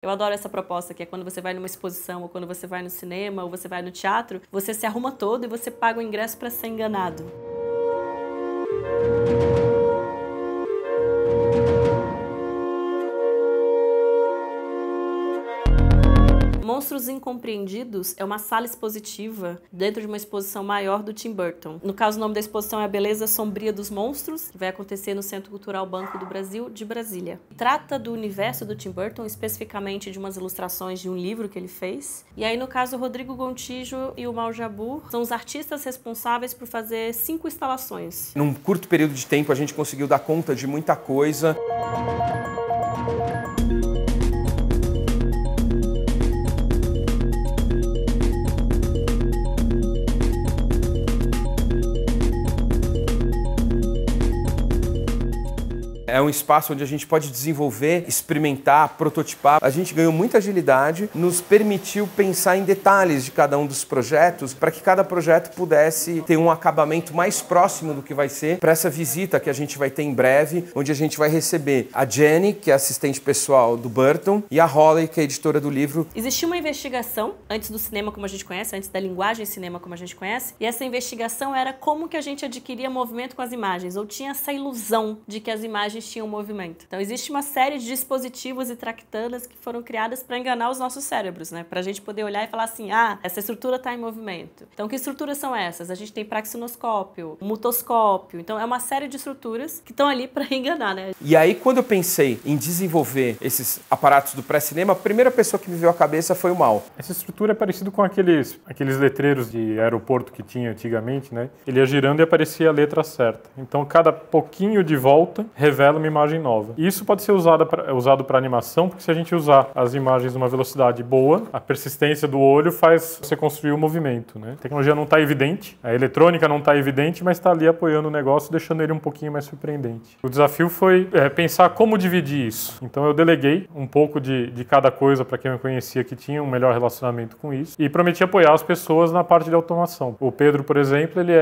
Eu adoro essa proposta, que é quando você vai numa exposição, ou quando você vai no cinema, ou você vai no teatro, você se arruma todo e você paga o ingresso para ser enganado. Monstros Incompreendidos é uma sala expositiva dentro de uma exposição maior do Tim Burton. No caso, o nome da exposição é A Beleza Sombria dos Monstros, que vai acontecer no Centro Cultural Banco do Brasil, de Brasília. Trata do universo do Tim Burton, especificamente de umas ilustrações de um livro que ele fez. E aí, no caso, o Rodrigo Gontijo e o Mal Jabbour são os artistas responsáveis por fazer 5 instalações. Num curto período de tempo, a gente conseguiu dar conta de muita coisa. É um espaço onde a gente pode desenvolver, experimentar, prototipar. A gente ganhou muita agilidade, nos permitiu pensar em detalhes de cada um dos projetos, para que cada projeto pudesse ter um acabamento mais próximo do que vai ser para essa visita que a gente vai ter em breve, onde a gente vai receber a Jenny, que é assistente pessoal do Burton, e a Holly, que é editora do livro. Existia uma investigação antes do cinema como a gente conhece, antes da linguagem cinema como a gente conhece, e essa investigação era como que a gente adquiria movimento com as imagens, ou tinha essa ilusão de que as imagens tinham movimento. Então existe uma série de dispositivos e tractanas que foram criadas para enganar os nossos cérebros, né? Para a gente poder olhar e falar assim, ah, essa estrutura está em movimento. Então que estruturas são essas? A gente tem praxinoscópio, mutoscópio, então é uma série de estruturas que estão ali para enganar, né? E aí quando eu pensei em desenvolver esses aparatos do pré-cinema, a primeira pessoa que me veio à cabeça foi o Mal. Essa estrutura é parecida com aqueles letreiros de aeroporto que tinha antigamente, né? Ele ia girando e aparecia a letra certa. Então cada pouquinho de volta revela uma imagem nova. E isso pode ser usado para animação, porque se a gente usar as imagens numa velocidade boa, a persistência do olho faz você construir o movimento, né? A tecnologia não está evidente, a eletrônica não está evidente, mas está ali apoiando o negócio, deixando ele um pouquinho mais surpreendente. O desafio foi pensar como dividir isso. Então eu deleguei um pouco de cada coisa para quem eu conhecia que tinha um melhor relacionamento com isso e prometi apoiar as pessoas na parte de automação. O Pedro, por exemplo, ele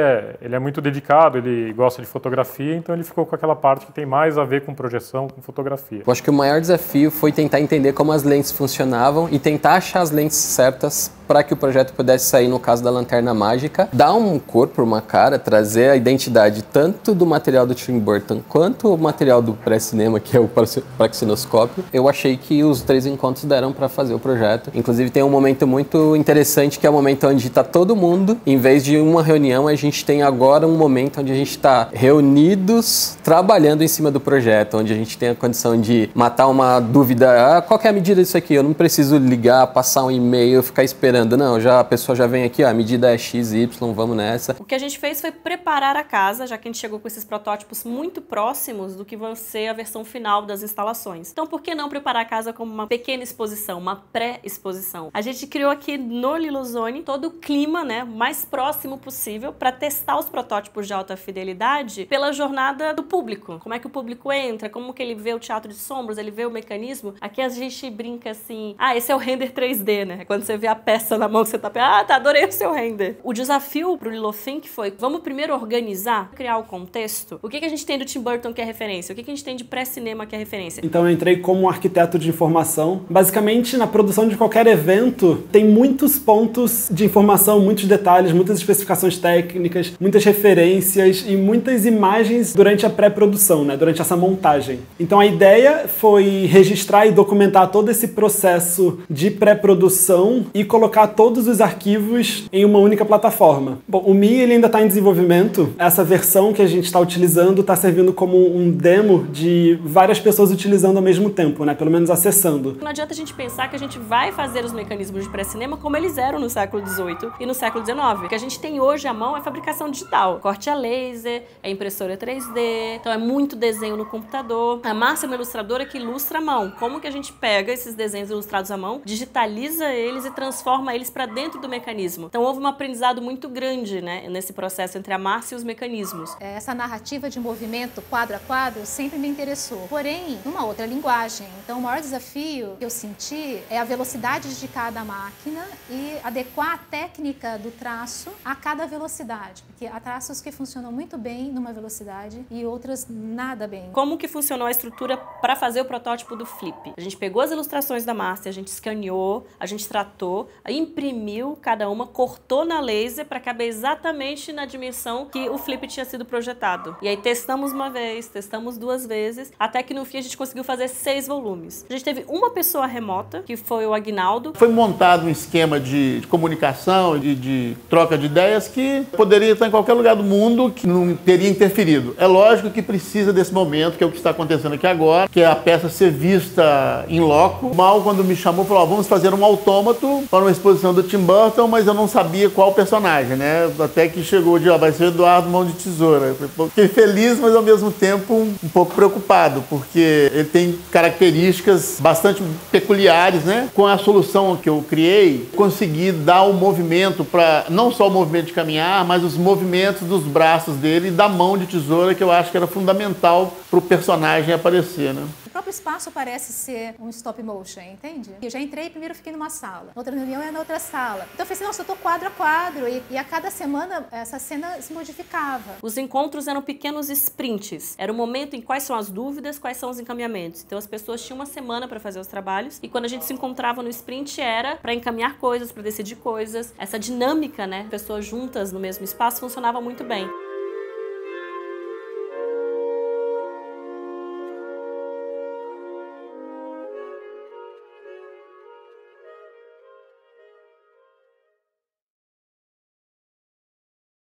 é muito dedicado, ele gosta de fotografia, então ele ficou com aquela parte que tem mais a ver com projeção, com fotografia. Eu acho que o maior desafio foi tentar entender como as lentes funcionavam e tentar achar as lentes certas para que o projeto pudesse sair, no caso da lanterna mágica, dar um corpo, uma cara, trazer a identidade tanto do material do Tim Burton quanto o material do pré-cinema, que é o praxinoscópio. Eu achei que os 3 encontros deram para fazer o projeto. Inclusive tem um momento muito interessante, que é o momento onde está todo mundo, em vez de uma reunião, a gente tem agora um momento onde a gente está reunidos, trabalhando em cima do projeto, onde a gente tem a condição de matar uma dúvida, qual que é a medida disso aqui? Eu não preciso ligar, passar um e-mail, ficar esperando, não, a pessoa já vem aqui, a medida é XY, vamos nessa. O que a gente fez foi preparar a casa, já que a gente chegou com esses protótipos muito próximos do que vai ser a versão final das instalações. Então por que não preparar a casa como uma pequena exposição, uma pré-exposição? A gente criou aqui no Lilozone todo o clima, né, mais próximo possível para testar os protótipos de alta fidelidade pela jornada do público. Como é que o público entra, como que ele vê o teatro de sombras, ele vê o mecanismo. Aqui a gente brinca assim, esse é o render 3D, né? Quando você vê a peça na mão que você tá, adorei o seu render. O desafio pro Lilothink foi, vamos primeiro organizar, criar o contexto. O que a gente tem do Tim Burton que é referência? O que a gente tem de pré-cinema que é referência? Então eu entrei como um arquiteto de informação. Basicamente, na produção de qualquer evento, tem muitos pontos de informação, muitos detalhes, muitas especificações técnicas, muitas referências e muitas imagens durante a pré-produção, né? Durante essa montagem. Então a ideia foi registrar e documentar todo esse processo de pré-produção e colocar todos os arquivos em uma única plataforma. Bom, o Mi ele ainda está em desenvolvimento. Essa versão que a gente está utilizando está servindo como um demo de várias pessoas utilizando ao mesmo tempo, né? Pelo menos acessando. Não adianta a gente pensar que a gente vai fazer os mecanismos de pré-cinema como eles eram no século XVIII e no século XIX. O que a gente tem hoje à mão é fabricação digital. Corte a laser, é impressora 3D, então é muito desenho no computador. A Márcia é uma ilustradora que ilustra à mão. Como que a gente pega esses desenhos ilustrados à mão, digitaliza eles e transforma transforma eles para dentro do mecanismo. Então houve um aprendizado muito grande, né, nesse processo entre a Márcia e os mecanismos. Essa narrativa de movimento quadro a quadro sempre me interessou, porém numa outra linguagem. Então o maior desafio que eu senti é a velocidade de cada máquina e adequar a técnica do traço a cada velocidade, porque há traços que funcionam muito bem numa velocidade e outras nada bem. Como que funcionou a estrutura para fazer o protótipo do Flip? A gente pegou as ilustrações da Márcia, a gente escaneou, a gente tratou, imprimiu cada uma, cortou na laser para caber exatamente na dimensão que o Flip tinha sido projetado. E aí testamos uma vez, testamos duas vezes, até que no fim a gente conseguiu fazer 6 volumes. A gente teve uma pessoa remota, que foi o Aguinaldo. Foi montado um esquema de comunicação, de troca de ideias que poderia estar em qualquer lugar do mundo, que não teria interferido. É lógico que precisa desse momento, que é o que está acontecendo aqui agora, que é a peça ser vista em loco. Mal, quando me chamou, falou, vamos fazer um autômato para uma exposição do Tim Burton, mas eu não sabia qual personagem, né? Até que chegou o dia, vai ser Eduardo Mão de Tesoura. Fiquei feliz, mas ao mesmo tempo um pouco preocupado, porque ele tem características bastante peculiares, né? Com a solução que eu criei, consegui dar um movimento para, não só o movimento de caminhar, mas os movimentos dos braços dele e da mão de tesoura, que eu acho que era fundamental para o personagem aparecer, né? O próprio espaço parece ser um stop motion, entende? Eu já entrei, primeiro fiquei numa sala, outra reunião é na outra sala. Então eu falei assim, nossa, eu tô quadro a quadro, e a cada semana essa cena se modificava. Os encontros eram pequenos sprints, era o momento em quais são as dúvidas, quais são os encaminhamentos. Então as pessoas tinham uma semana para fazer os trabalhos, e quando a gente se encontrava no sprint era para encaminhar coisas, para decidir coisas. Essa dinâmica, né, pessoas juntas no mesmo espaço funcionava muito bem.